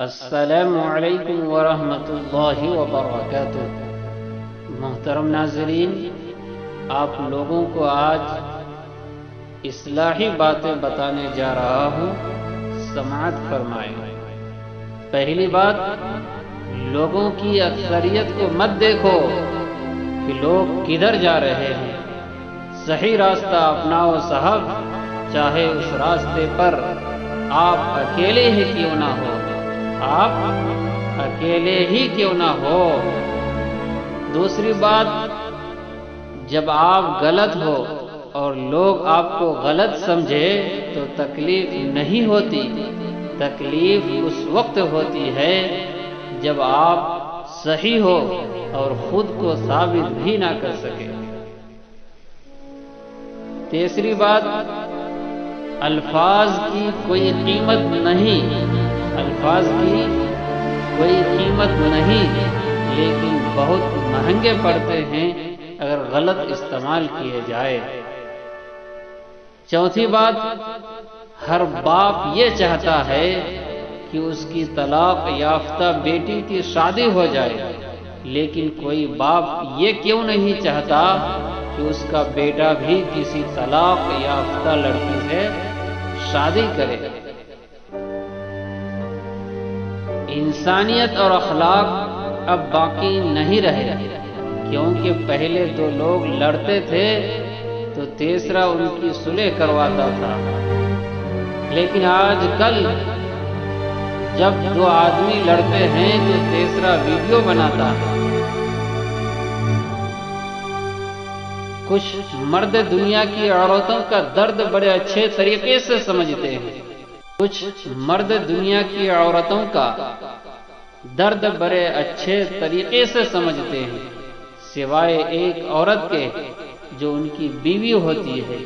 السلام علیکم ورحمۃ اللہ وبرکاتہ۔ محترم ناظرین، آپ لوگوں کو آج اصلاحی باتیں بتانے جا رہا ہوں، سماعت فرمائیں۔ پہلی بات، لوگوں کی اکثریت کو مت دیکھو کہ لوگ کدھر جا رہے ہیں، صحیح راستہ اپناؤ صاحب، چاہے اس راستے پر آپ اکیلے ہی کیوں نہ ہو، آپ اکیلے ہی کیوں نہ ہو۔ دوسری بات، جب آپ غلط ہو اور لوگ آپ کو غلط سمجھے تو تکلیف نہیں ہوتی، تکلیف اس وقت ہوتی ہے جب آپ صحیح ہو اور خود کو ثابت بھی نہ کر سکے۔ تیسری بات، الفاظ کی کوئی قیمت نہیں، الفاظ کی کوئی قیمت نہیں، لیکن بہت مہنگے پڑتے ہیں اگر غلط استعمال کیے جائے۔ چوتھی بات، ہر باپ یہ چاہتا ہے کہ اس کی طلاق یافتہ بیٹی کی شادی ہو جائے، لیکن کوئی باپ یہ کیوں نہیں چاہتا کہ اس کا بیٹا بھی کسی طلاق یافتہ لڑکی سے شادی کرے۔ انسانیت اور اخلاق اب باقی نہیں رہے، کیونکہ پہلے دو لوگ لڑتے تھے تو تیسرا ان کی صلح کرواتا تھا، لیکن آج کل جب دو آدمی لڑتے ہیں تو تیسرا ویڈیو بناتا ہے۔ کچھ مرد دنیا کی عورتوں کا درد بڑے اچھے طریقے سے سمجھتے ہیں، کچھ مرد دنیا کی عورتوں کا درد بڑے اچھے طریقے سے سمجھتے ہیں، سوائے ایک عورت کے جو ان کی بیوی ہوتی ہے۔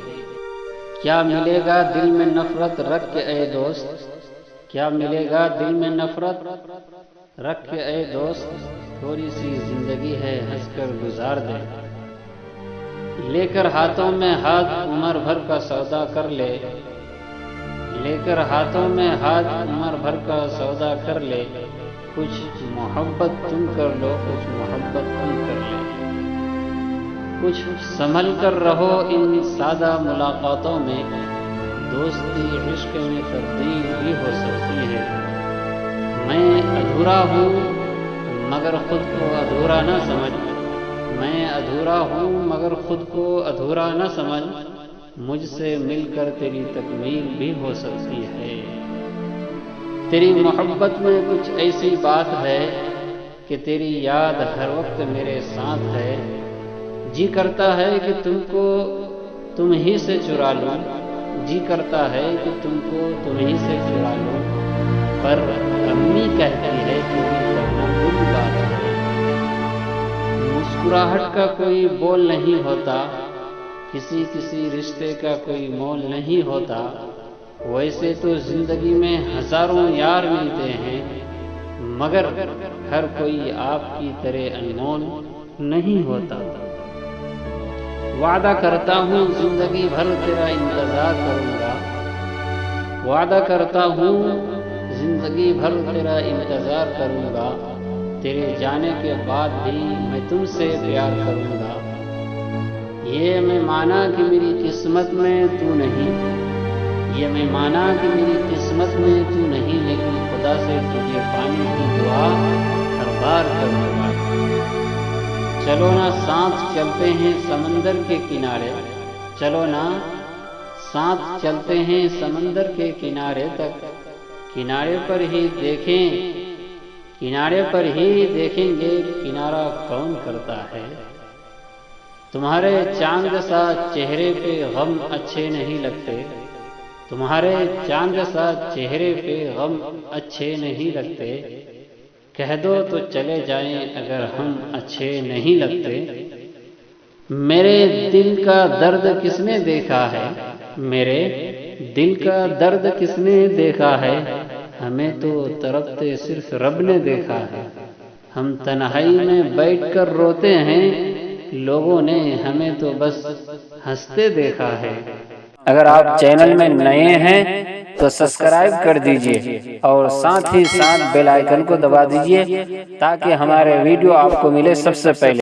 کیا ملے گا دل میں نفرت رکھ کے اے دوست، کیا ملے گا دل میں نفرت رکھ کے اے دوست، تھوڑی سی زندگی ہے ہنس کر گزار دے، لے کر ہاتھوں میں ہاتھ عمر بھر کا سودا کر لے، لے کر ہاتھوں میں ہاتھ عمر بھر کا سودا کر لے، کچھ محبت تم کر لو، کچھ محبت تم کر لے، کچھ سنبھل کر رہو ان سادہ ملاقاتوں میں، دوستی عشق میں تبدیل بھی ہو سکتی ہے۔ میں ادھورا ہوں مگر خود کو ادھورا نہ سمجھ، میں ادھورا ہوں مگر خود کو ادھورا نہ سمجھ، مجھ سے مل کر تیری تکمیل بھی ہو سکتی ہے۔ تیری محبت میں کچھ ایسی بات ہے کہ تیری یاد ہر وقت میرے ساتھ ہے، جی کرتا ہے کہ تم کو تم ہی سے چرا لوں، جی کرتا ہے کہ تم کو تم ہی سے چرا لوں، پر امی کہتی ہے کہ یہ کرنا بری بات ہے۔ مسکراہٹ کا کوئی بول نہیں ہوتا، کسی کسی رشتے کا کوئی مول نہیں ہوتا، ویسے تو زندگی میں ہزاروں یار ملتے ہیں، مگر ہر کوئی آپ کی طرح انمول نہیں ہوتا۔ وعدہ کرتا ہوں زندگی بھر تیرا انتظار کروں گا، وعدہ کرتا ہوں زندگی بھر تیرا انتظار کروں گا، تیرے جانے کے بعد بھی میں تم سے پیار کروں گا۔ یہ میں مانا کہ میری قسمت میں تو نہیں، یہ میں مانا کہ میری قسمت میں تو نہیں، لیکن خدا سے تجھے پانے کی دعا ہر بار کروں گا۔ چلو نا ساتھ چلتے ہیں سمندر کے کنارے، چلو نا ساتھ چلتے ہیں سمندر کے کنارے تک، کنارے پر ہی دیکھیں، کنارے پر ہی دیکھیں گے کنارہ کون کرتا ہے۔ تمہارے چاند سا چہرے پہ غم اچھے نہیں لگتے، تمہارے چاند سا چہرے پہ غم اچھے نہیں لگتے، کہہ دو تو چلے جائیں اگر ہم اچھے نہیں لگتے۔ میرے دل کا درد کس نے دیکھا ہے، میرے دل کا درد کس نے دیکھا ہے، ہمیں تو تڑپتے صرف رب نے دیکھا ہے۔ ہم تنہائی میں بیٹھ کر روتے ہیں، لوگوں نے ہمیں تو بس ہنستے دیکھا ہے۔ اگر آپ چینل میں نئے ہیں تو سبسکرائب کر دیجئے اور ساتھ ہی ساتھ بیل آئیکن کو دبا دیجئے تاکہ ہمارے ویڈیو آپ کو ملے سب سے پہلے۔